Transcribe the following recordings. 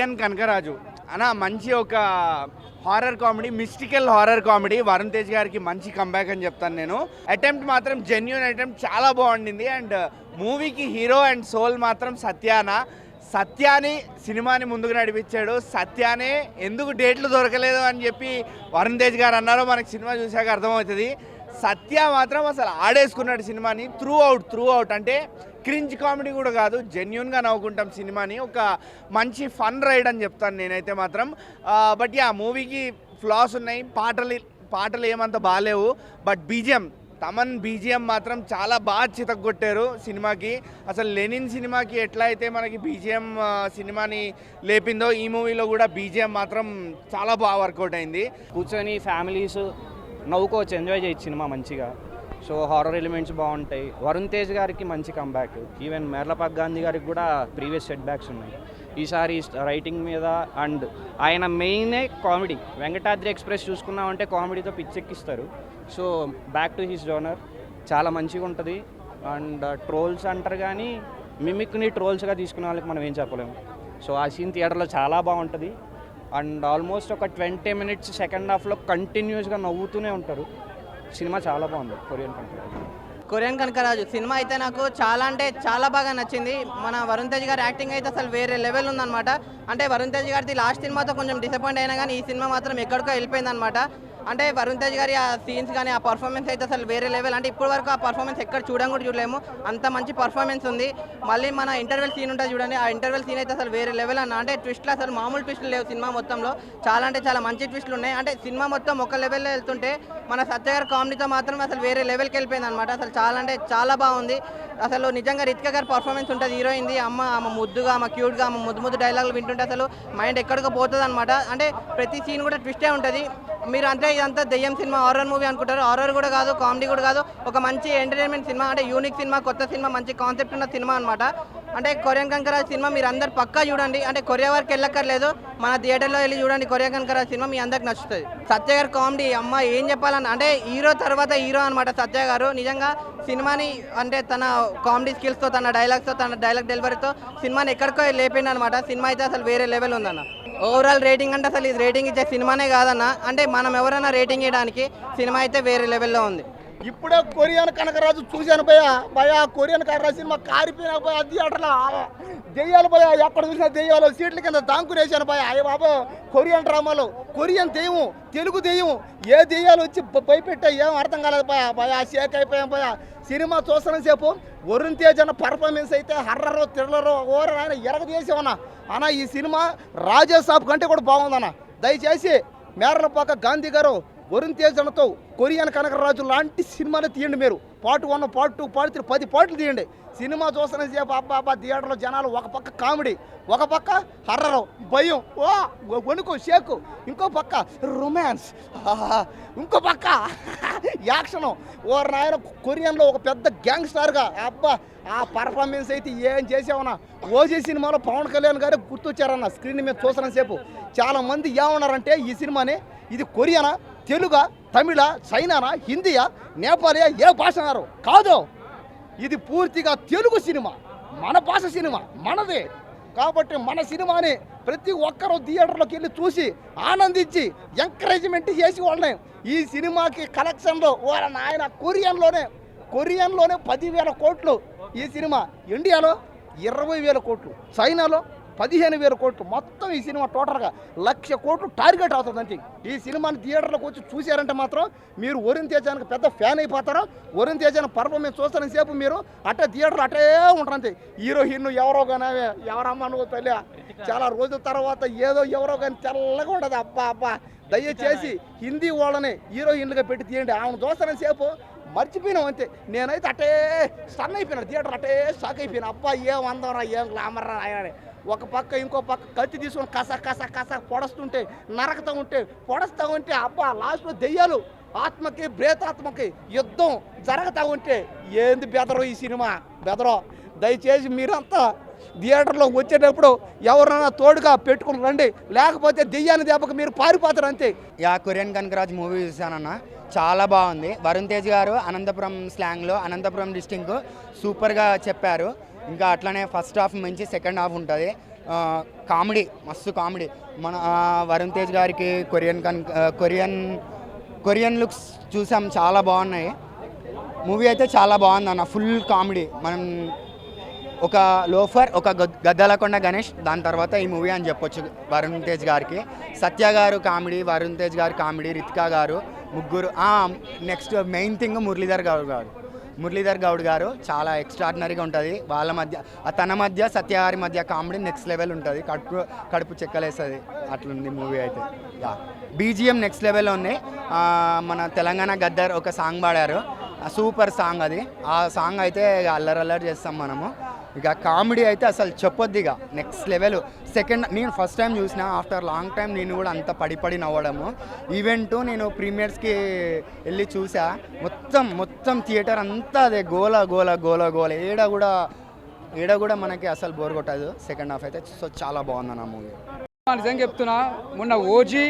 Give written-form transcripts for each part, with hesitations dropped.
కనకరాజు అన్న మంచి ఒక horror comedy, mystical horror comedy. Varun Tej గారికి మంచి కంబ్యాక్ అని చెప్తాను నేను. అటెంప్ట్ మాత్రం జెన్యూన్ అటెంప్ట్, చాలా బాగుండింది. అండ్ మూవీకి హీరో అండ్ సోల్ మాత్రం సత్యాని సినిమాని ముందుకు నడిపించాడు. సత్యానే ఎందుకు డేట్లు దొరకలేదు అని చెప్పి వరుణ్ తేజ్ గారు అన్నారో మనకి సినిమా చూశాక అర్థమవుతుంది. సత్య మాత్రం అసలు ఆడేసుకున్నాడు సినిమాని త్రూ అవుట్. అంటే క్రింజ్ కామెడీ కూడా కాదు, జెన్యున్గా నవ్వుకుంటాం సినిమాని. ఒక మంచి ఫన్ రైడ్ అని చెప్తాను నేనైతే మాత్రం. బట్ మూవీకి ఫ్లాస్ ఉన్నాయి. పాటలు ఏమంత బాగాలేవు. బట్ తమన్ బీజిఎం మాత్రం చాలా బాగా చితగొట్టారు సినిమాకి. అసలు లెనిన్ సినిమాకి ఎట్లా అయితే మనకి బీజిఎం సినిమాని లేపిందో, ఈ మూవీలో కూడా బీజిఎం మాత్రం చాలా బాగా వర్కౌట్ అయింది. కూర్చొని ఫ్యామిలీస్ నవ్వుకోవచ్చు, ఎంజాయ్ చేయొచ్చు సినిమా మంచిగా. సో హారర్ ఎలిమెంట్స్ బాగుంటాయి. వరుణ్ తేజ్ గారికి మంచి కంబ్యాక్. ఈవెన్ మేర్లపాక్ గాంధీ గారికి కూడా ప్రీవియస్ సెట్ బ్యాక్స్ ఉన్నాయి. ఈసారి రైటింగ్ మీద అండ్ ఆయన మెయినే కామెడీ. వెంకటాద్రి ఎక్స్ప్రెస్ చూసుకున్నామంటే కామెడీతో పిచ్చెక్కిస్తారు. So back to his genre చాలా మంచిగా ఉంటుంది. అండ్ ట్రోల్స్ అంటారు కానీ మిమిక్ని ట్రోల్స్గా తీసుకునే వాళ్ళకి మనం ఏం చెప్పలేము. సో ఆ సీన్ థియేటర్లో చాలా బాగుంటుంది. అండ్ ఆల్మోస్ట్ ఒక 20 minutes సెకండ్ హాఫ్లో కంటిన్యూస్గా నవ్వుతూనే ఉంటారు. సినిమా చాలా బాగుంది. కొరియన్ కనకరాజు సినిమా అయితే నాకు చాలా అంటే చాలా బాగా నచ్చింది. మన వరుణ్ తేజ్ గారి యాక్టింగ్ అయితే అసలు వేరే లెవెల్ ఉందన్నమాట. అంటే వరుణ్ తేజ్ గారిది లాస్ట్ సినిమాతో కొంచెం డిసప్పాయింట్ అయినా కానీ ఈ సినిమా మాత్రం ఎక్కడికో వెళ్ళిపోయిందనమాట. అంటే వరుణ్ తేజ్ గారి ఆ సీన్స్ కానీ ఆ పర్ఫార్మెన్స్ అయితే అసలు వేరే లెవెల్. అంటే ఇప్పటి వరకు ఆ పర్ఫార్మెన్స్ ఎక్కడ కూడా చూడలేము, అంత మంచి పర్ఫార్మెన్స్ ఉంది. మళ్ళీ మన ఇంటర్వెల్ సీన్ ఉంటుంది చూడండి, ఆ ఇంటర్వెల్ సీన్ అయితే అసలు వేరే లెవెల్ అన్న. అంటే ట్విస్ట్లు అసలు మామూలు ట్విస్ట్లు లేవు సినిమా మొత్తంలో. చాలా అంటే చాలా మంచి ట్విస్ట్లు ఉన్నాయి. అంటే సినిమా మొత్తం ఒక లెవెల్లో వెళ్తుంటే మన సత్య గారి కామెడీతో మాత్రం అసలు వేరే లెవెల్కి వెళ్ళిపోయింది అనమాట. అసలు చాలా అంటే చాలా బాగుంది. అసలు నిజంగా రితిక గారి పర్ఫార్మెన్స్ ఉంటుంది హీరోయింది. ఆమె ముద్దుగా, ఆమె క్యూట్గా, ఆమె ముద్దు డైలాగులు వింటుంటే అసలు మైండ్ ఎక్కడికో పోతుంది అనమాట. అంటే ప్రతి సీన్ కూడా ట్విస్టే ఉంటుంది. మీరు అంటే ఇదంతా దెయ్యం సినిమా, హారర్ మూవీ అనుకుంటారు. హారర్ కూడా కాదు, కామెడీ కూడా కాదు, ఒక మంచి ఎంటర్టైన్మెంట్ సినిమా. అంటే యూనిక్ సినిమా, కొత్త సినిమా, మంచి కాన్సెప్ట్ ఉన్న సినిమా అనమాట. అంటే కొరియన్ కనకరాజు సినిమా మీరు అందరు పక్కా చూడండి. అంటే కొరియా వరకు వెళ్ళక్కర్లేదు, మన థియేటర్లో వెళ్ళి చూడండి. కొరియన్ కనకరాజు సినిమా మీ అందరికి నచ్చుతుంది. సత్య గారు కామెడీ అమ్మ ఏం చెప్పాలన్న, అంటే హీరో తర్వాత హీరో అనమాట సత్య గారు. నిజంగా సినిమాని అంటే తన కామెడీ స్కిల్స్తో, తన డైలాగ్స్తో, తన డైలాగ్ డెలివరీతో సినిమాని ఎక్కడికో లేపిండి అనమాట. సినిమా అయితే అసలు వేరే లెవెల్ ఉందన్న. ఓవరాల్ రేటింగ్ అంటే అసలు ఇది రేటింగ్ ఇచ్చే సినిమానే కాదన్న. అంటే మనం ఎవరైనా రేటింగ్ ఇవ్వడానికి సినిమా అయితే వేరే లెవెల్లో ఉంది. ఇప్పుడే కొరియన్ కనకరాజు చూశాను భయ కొరియన్ కనకరాజు సినిమా కారిపోయినా భయ థియేటర్లో దెయ్యాలు భయ, ఎక్కడ చూసినా దెయ్యాలు, సీట్ల కింద దాంకునేసాను భయ. అయ్య బాబా కొరియన్ డ్రామాలో కొరియన్ దెయ్యం, తెలుగు దెయ్యం, ఏ దెయ్యాలు వచ్చి భయపెట్టా ఏం అర్థం కాలేదు భయ షేక్ అయిపోయాం భయ. సినిమా చూస్తున్న సేపు వరుణ్ తేజ్ అన్న పర్ఫార్మెన్స్ అయితే హర్రరో థ్రిల్లరో ఓర ఆయన ఎరగదీసామన్నా అన్న. ఈ సినిమా రాజాసాబ్ కంటే కూడా బాగుందన్న. దయచేసి మేర్లపాక గాంధీ గారు వరుణ్ తేజ్ అన్నతో కొరియన్ కనకరాజు లాంటి సినిమాలు తీయండి. మీరు పార్ట్ 1, పార్ట్ 2, పార్ట్ 3 10 పార్ట్లు తీయండి. సినిమా చూస్తున్న సేపు అబ్బా థియేటర్లో జనాలు ఒక పక్క కామెడీ, ఒక పక్క హర్రరు, భయం, వణుకు షేకు, ఇంకో పక్క రొమాన్స్, ఇంకో పక్క యాక్షను. ఓ నాయన కొరియన్లో ఒక పెద్ద గ్యాంగ్స్టార్గా అబ్బా ఆ పర్ఫార్మెన్స్ అయితే ఏం చేసామన్నా. ఓజీ సినిమాలో పవన్ కళ్యాణ్ గారు గుర్తొచ్చారన్న. స్క్రీన్ మీద చూస్తున్న సేపు చాలామంది ఏమన్నారంటే ఈ సినిమాని ఇది కొరియనా, తెలుగా, తమిళ, చైనానా, హిందీయా, నేపాలియా, ఏ భాష అన్నారు. కాదు, ఇది పూర్తిగా తెలుగు సినిమా, మన భాష సినిమా, మనదే. కాబట్టి మన సినిమాని ప్రతి ఒక్కరూ థియేటర్లోకి వెళ్ళి చూసి ఆనందించి ఎంకరేజ్మెంట్ చేసి వాళ్ళని ఈ సినిమాకి కలెక్షన్లో నాయన కొరియన్లోనే 10,000 కోట్లు ఈ సినిమా, ఇండియాలో 20,000 కోట్లు, చైనాలో 15,000 కోట్లు, మొత్తం ఈ సినిమా టోటల్గా 1,00,000 కోట్లు టార్గెట్ అవుతుంది. అంతే ఈ సినిమాని థియేటర్లోకి వచ్చి చూసారంటే మాత్రం మీరు వరుణ్ తేజానికి పెద్ద ఫ్యాన్ అయిపోతారు. వరుణ్ తేజాన్ని పర్ఫార్మెన్స్ చూస్తారని సేపు మీరు అట్టే థియేటర్లో అట్టే ఉంటారు. అంతే హీరోయిన్ ఎవరో కానీ ఎవరమ్మా నువ్వు తల్లి, చాలా రోజుల తర్వాత ఏదో ఎవరో కానీ తెల్లగా ఉండదు. అబ్బా దయచేసి హిందీ వాళ్ళని హీరోయిన్లుగా పెట్టి తీయండి. ఆమెను చూస్తారని సేపు మర్చిపోయినాం అంతే. నేనైతే అట్టే స్టన్ అయిపోయినా, థియేటర్ అట్టే షాక్ అయిపోయినా. అబ్బా ఏం అందరా, ఏం గ్లామర్ ఆయన. ఒక పక్క ఇంకో పక్క కత్తి తీసుకొని కస పొడుస్తూ ఉంటే అబ్బా లాస్ట్లో దెయ్యాలు ఆత్మకి ప్రేతాత్మకి యుద్ధం జరుగుతూ ఉంటే ఏంది బెదరో ఈ సినిమా బెదరో. దయచేసి మీరంతా థియేటర్లో వచ్చేటప్పుడు ఎవరైనా తోడుగా పెట్టుకుని రండి, లేకపోతే దెయ్యాన్ని దెబ్బకి మీరు పారిపోతారు అంతే. కొరియన్ కనకరాజ్ మూవీ చూశానన్న, చాలా బాగుంది. వరుణ్ తేజ్ గారు అనంతపురం స్లాంగ్లో, అనంతపురం డిస్టింక్ సూపర్గా చెప్పారు. ఇంకా అట్లనే ఫస్ట్ హాఫ్ మంచి, సెకండ్ హాఫ్ ఉంటుంది. కామెడీ మస్తు కామెడీ. మన వరుణ్ తేజ్ గారికి కొరియన్ లుక్స్ చూసాం, చాలా బాగున్నాయి. మూవీ అయితే చాలా బాగుంది అన్న, ఫుల్ కామెడీ. మనం ఒక లోఫర్, ఒక గద్దలకొండ గణేష్, దాని తర్వాత ఈ మూవీ అని చెప్పొచ్చు వరుణ్ తేజ్ గారికి. సత్య గారు కామెడీ, వరుణ్ తేజ్ గారు కామెడీ, రితికా గారు, ముగ్గురు. Next main thing Muralidhar Goud గారు చాలా ఎక్స్ట్రాడినరీగా ఉంటుంది. వాళ్ళ మధ్య తన మధ్య సత్య గారి మధ్య కామెడీ నెక్స్ట్ లెవెల్ ఉంటుంది, కడుపు చెక్కలేస్తుంది. అట్లుంది మూవీ అయితే. బీజిఎం నెక్స్ట్ లెవెల్లో ఉన్నాయి. మన తెలంగాణ గద్దర్ ఒక సాంగ్ పాడారు, సూపర్ సాంగ్ అది. ఆ సాంగ్ అయితే అల్లరి చేస్తాం మనము. ఇక కామెడీ అయితే అసలు చెప్పొద్దు, ఇక నెక్స్ట్ లెవెల్. నేను ఫస్ట్ టైం చూసిన ఆఫ్టర్ లాంగ్ టైం, నేను కూడా అంత పడి నవ్వడము. ఈవెంట్ నేను ప్రీమియర్స్కి వెళ్ళి చూసా, మొత్తం థియేటర్ అంతా అదే గోల. ఏడ కూడా మనకి అసలు బోర్ కొట్టదు. సెకండ్ హాఫ్ అయితే సో చాలా బాగుంది ఆ మూవీ. నిజంగా చెప్తున్నా, మొన్న ఓజీ,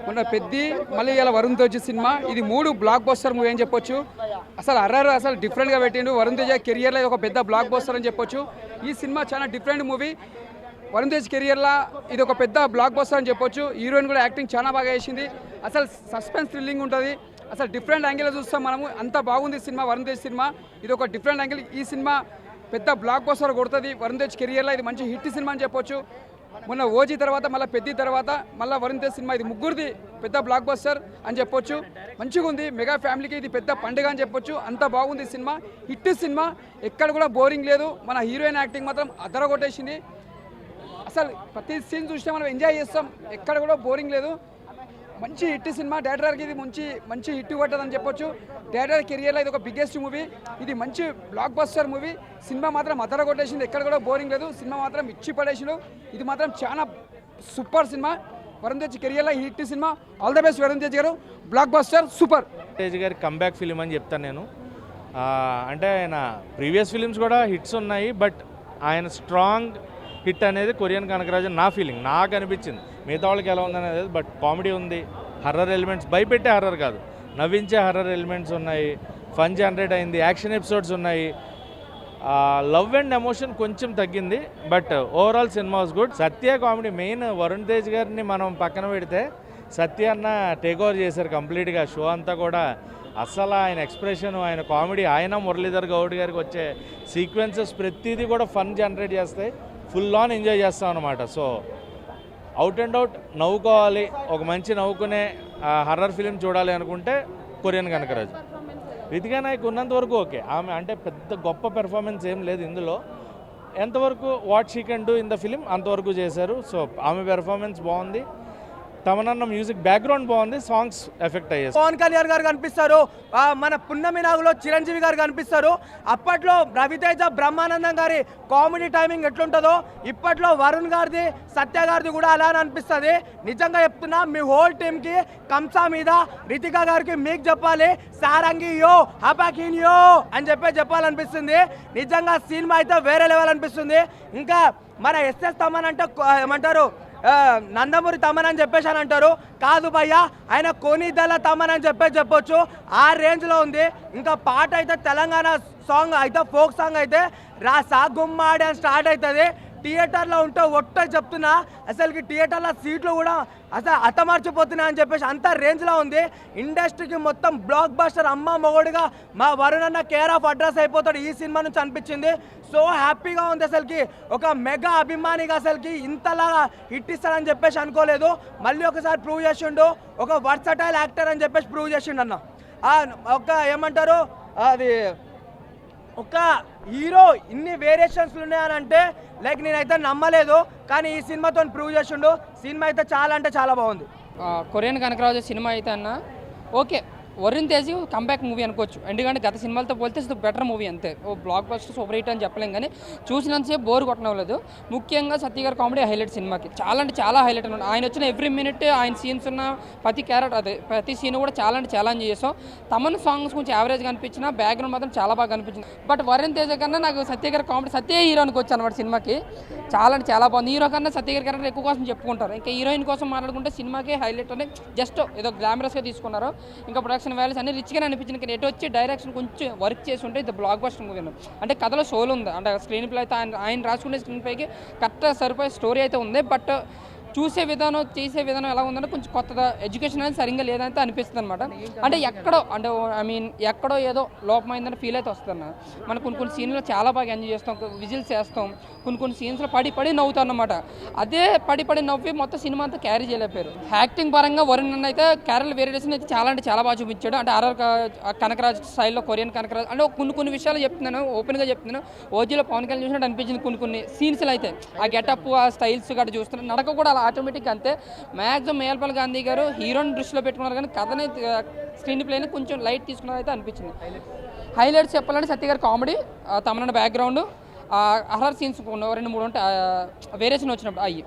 మొన్న పెద్ది, మళ్ళీ ఇలా వరుణ్ తేజ్ సినిమా, ఇది 3 బ్లాక్ బస్టర్ మూవీ అని చెప్పొచ్చు. అసలు అసలు డిఫరెంట్గా పెట్టిండు. వరుణ్ తేజ్ కెరియర్లో ఇది ఒక పెద్ద బ్లాక్ బస్టర్ అని చెప్పొచ్చు. ఈ సినిమా చాలా డిఫరెంట్ మూవీ. వరుణ్ తేజ్ కెరియర్లో ఇది ఒక పెద్ద బ్లాక్ బస్టర్ అని చెప్పొచ్చు. హీరోయిన్ కూడా యాక్టింగ్ చాలా బాగా చేసింది. అసలు సస్పెన్స్ థ్రిల్లింగ్ ఉంటుంది. అసలు డిఫరెంట్ యాంగిల్లో చూస్తాం మనము. అంత బాగుంది సినిమా, వరుణ్ తేజ్ సినిమా. ఇది ఒక డిఫరెంట్ యాంగిల్. ఈ సినిమా పెద్ద బ్లాక్ బస్టర్ కొడుతుంది. వరుణ్ తేజ్ కెరియర్లో ఇది మంచి హిట్ సినిమా అని చెప్పొచ్చు. మొన్న ఓజీ తర్వాత, మళ్ళీ పెద్ది తర్వాత, మళ్ళీ వరుణ్ తేజ్ సినిమా, ఇది ముగ్గురిది పెద్ద బ్లాక్ బస్టర్ అని చెప్పొచ్చు. మంచిగా ఉంది. మెగా ఫ్యామిలీకి ఇది పెద్ద పండుగ అని చెప్పొచ్చు. అంత బాగుంది సినిమా, హిట్ సినిమా. ఎక్కడ కూడా బోరింగ్ లేదు. మన హీరోయిన్ యాక్టింగ్ మాత్రం అదర కొట్టేసింది. అసలు ప్రతి సీన్ చూస్తే మనం ఎంజాయ్ చేస్తాం, ఎక్కడ కూడా బోరింగ్ లేదు. మంచి హిట్ సినిమా. డైరెక్టర్కి ఇది మంచి హిట్ కొట్టదని చెప్పొచ్చు. డైరెక్టర్ కెరియర్లో ఇది ఒక బిగ్గెస్ట్ మూవీ. ఇది మంచి బ్లాక్ బస్టర్ మూవీ. సినిమా మాత్రం అదర కొట్టేసింది, ఎక్కడ కూడా బోరింగ్ లేదు. సినిమా మాత్రం ఇచ్చి పడేసిండు. ఇది మాత్రం చాలా సూపర్ సినిమా. వరుణ్ తేజ్ కెరియర్లో hit cinema. All the best Varun Tej గారు, బ్లాక్ బస్టర్ సూపర్. తేజ్ గారి కంబ్యాక్ ఫిలిం అని చెప్తాను నేను. అంటే ఆయన ప్రీవియస్ ఫిలిమ్స్ కూడా హిట్స్ ఉన్నాయి, బట్ ఆయన స్ట్రాంగ్ హిట్ అనేది కొరియన్ కనకరాజు నా ఫీలింగ్, నాకు అనిపించింది. మిగతా వాళ్ళకి ఎలా ఉందనేది, బట్ కామెడీ ఉంది, హర్రర్ ఎలిమెంట్స్, భయపెట్టే హర్రర్ కాదు, నవ్వించే హర్రర్ ఎలిమెంట్స్ ఉన్నాయి, ఫన్ జనరేట్ అయింది, యాక్షన్ ఎపిసోడ్స్ ఉన్నాయి. లవ్ అండ్ ఎమోషన్ కొంచెం తగ్గింది, but overall cinema was good. Satya comedy main. Varun Tej గారిని మనం పక్కన పెడితే సత్య అన్న టేక్ ఓవర్ చేశారు కంప్లీట్గా షో అంతా కూడా. అసలు ఆయన ఎక్స్ప్రెషన్, ఆయన కామెడీ, ఆయన మురళీధర్ గౌడ్ గారికి వచ్చే సీక్వెన్సెస్ ప్రతిదీ కూడా ఫన్ జనరేట్ చేస్తాయి. ఫుల్ ఆన్ ఎంజాయ్ చేస్తాం అనమాట. సో అవుట్ అండ్ అవుట్ నవ్వుకోవాలి, ఒక మంచి నవ్వుకునే హర్రర్ ఫిలిం చూడాలి అనుకుంటే కొరియన్ కనకరాజు. రితికా నాయక్ ఉన్నంతవరకు ఓకే. ఆమె అంటే పెద్ద గొప్ప పెర్ఫార్మెన్స్ ఏం లేదు ఇందులో. ఎంతవరకు what she can do in the film అంతవరకు చేశారు. సో ఆమె పెర్ఫార్మెన్స్ బాగుంది. తమనన్న మ్యూజిక్ బ్యాక్గ్రౌండ్ బాగుంది, సాంగ్స్ ఎఫెక్ట్ అయ్యాయి. పవన్ కళ్యాణ్ గారు కనిపిస్తారు, మన పున్నమి నాగులో చిరంజీవి గారు కనిపిస్తారు. అప్పట్లో రవితేజ బ్రహ్మానందం గారి కామెడీ టైమింగ్ ఎట్లుంటుందో ఇప్పట్లో వరుణ్ గారిది, సత్య గారిది కూడా అలానే అనిపిస్తుంది. నిజంగా చెప్తున్నా, మీ హోల్ టీమ్కి కంసా మీద రితికా గారికి మీకు చెప్పాలి, సారంగి యో హపాకిన్ యో అని చెప్పాలనిపిస్తుంది. నిజంగా సినిమా అయితే వేరే లెవెల్ అనిపిస్తుంది. ఇంకా మన ఎస్ఎస్ తమన్ అంటే ఏమంటారు, నందమూరి తమన్ అని చెప్పేసి అని అంటారు. కాదు భయ్య, ఆయన కోనిదల తమన్ అని చెప్పొచ్చు. ఆ రేంజ్లో ఉంది. ఇంకా పాట అయితే తెలంగాణ సాంగ్ అయితే, ఫోక్ సాంగ్ అయితే రా సాగుమ్మాడి అని స్టార్ట్ అవుతుంది. థియేటర్లో ఉంటే ఒట్ట చెప్తున్నా, అసలుకి థియేటర్లో సీట్లు కూడా అసలు అతమార్చిపోతున్నాయి అని చెప్పేసి అంత రేంజ్లో ఉంది. ఇండస్ట్రీకి మొత్తం బ్లాక్ బస్టర్, అమ్మ మొగుడుగా మా వరుణ్ అన్న కేర్ ఆఫ్ అడ్రస్ అయిపోతాడు ఈ సినిమా నుంచి అనిపించింది. సో హ్యాపీగా ఉంది. అసలుకి ఒక మెగా అభిమానిగా అసలుకి ఇంతలా హిట్ ఇస్తాడని చెప్పేసి అనుకోలేదు. మళ్ళీ ఒకసారి ప్రూవ్ చేసిండు, ఒక వర్సటైల్ యాక్టర్ అని చెప్పేసి ప్రూవ్ చేసిండు అన్న. ఒక ఏమంటారు, అది ఒక హీరో ఇన్ని వేరియేషన్స్లు ఉన్నాయని అంటే లైక్ నేనైతే నమ్మలేదు. కానీ ఈ సినిమాతో ప్రూవ్ చేసిండు. సినిమా అయితే చాలా అంటే చాలా బాగుంది. కొరియన్ కనకరాజు సినిమా అయితే అన్న okay, Varun Tej comeback movie అనుకోవచ్చు. ఎందుకంటే గత సినిమాలతో పోలితే బెటర్ మూవీ అంతే. ఓ బ్లాక్ బస్టర్ సూపర్ హిట్ అని చెప్పలేం, కానీ చూసినంతసేపు బోర్ కొట్టనవ్వలేదు. ముఖ్యంగా సత్య గారి కామెడీ హైలైట్ సినిమాకి. చాలా అంటే చాలా హైలైట్ అనమాట. ఆయన వచ్చిన ఎవ్రీ మినిట్ ఆయన సీన్స్ ఉన్న ప్రతి క్యారెక్టర్, అదే ప్రతి సీన్ కూడా చాలా అంటే చాలా ఎంజాయ్ చేసాం. తమన్ సాంగ్స్ కొంచెం యావరేజ్గా అనిపించిన, బ్యాక్గ్రౌండ్ మాత్రం చాలా బాగా అనిపించింది. బట్ వరుణ్ తేజ్ కన్నా నాకు సత్య గారి కామెడీ, సత్య హీరో అనుకోవచ్చు అనమాట సినిమాకి. చాలా అంటే చాలా బాగుంది. హీరో కన్నా సత్య గారి క్యారెక్టర్ ఎక్కువ కోసం చెప్పుకుంటారు. ఇంకా హీరోయిన్ కోసం మాట్లాడుకుంటే సినిమాకి హైలైట్ అని జస్ట్ ఏదో గ్లామరస్గా తీసుకున్నారు. ఇంకా ప్రొడక్షన్ ప్రొడక్షన్ వాల్యూస్ అన్ని రిచ్గానే అనిపించింది. కానీ ఎటు వచ్చి డైరెక్షన్ కొంచెం వర్క్ చేసి ఉంటే ఇది బ్లాక్ బస్టర్ మూవీ అంటే కథలో సోల్ ఉంది. అంటే స్క్రీన్ ప్లే అయితే ఆయన రాసుకునే స్క్రీన్ ప్లేకి కరెక్ట్గా సరిపోయే స్టోరీ అయితే ఉంది. బట్ చూసే విధానం చేసే విధానం ఎలా ఉందంటే కొంచెం కొత్తగా ఎడ్యుకేషన్ అనేది సరిగ్గా లేదంటే అనిపిస్తుంది అనమాట. అంటే ఎక్కడో అంటే ఎక్కడో ఏదో లోపమైందని ఫీల్ అయితే వస్తుంది. మనం కొన్ని సీన్లో చాలా బాగా ఎంజాయ్ చేస్తాం, విజిల్స్ చేస్తాం, కొన్ని సీన్స్లో పడి నవ్వుతాం అనమాట. అదే పడి నవ్వి మొత్తం సినిమా అంతా క్యారీ చేయలేకపోయారు. యాక్టింగ్ పరంగా వరుణ్ అన్న అయితే క్యారెల్ వేరియేషన్ అయితే చాలా అంటే చాలా బాగా చూపించాడు. అంటే ఆర్ఆర్ కనకరాజ్ స్టైల్లో కొరియన్ కనకరాజ్ అంటే కొన్ని విషయాలు చెప్తున్నాను, ఓపెన్గా చెప్తున్నాను. ఓజీలో పవన్ కళ్యాణ్ చూసినట్టు అనిపించింది కొన్ని సీన్స్లో అయితే. ఆ గెటప్ ఆ స్టైల్స్ గట్రా చూస్తున్నాను, నడక కూడా అలా ఆటోమేటిక్గా అంతే. మ్యాక్సిమం మేల్పల్ గాంధీ గారు హీరోని దృష్టిలో పెట్టుకున్నారు కానీ కథని స్క్రీన్ ప్లేని కొంచెం లైట్ తీసుకున్నది అయితే అనిపించింది. హైలైట్స్ చెప్పాలంటే సత్య గారి comedy, Tamannaah background, horror scenes 2-3 ఉంటాయి వేరియేషన్ వచ్చినప్పుడు అయ్యి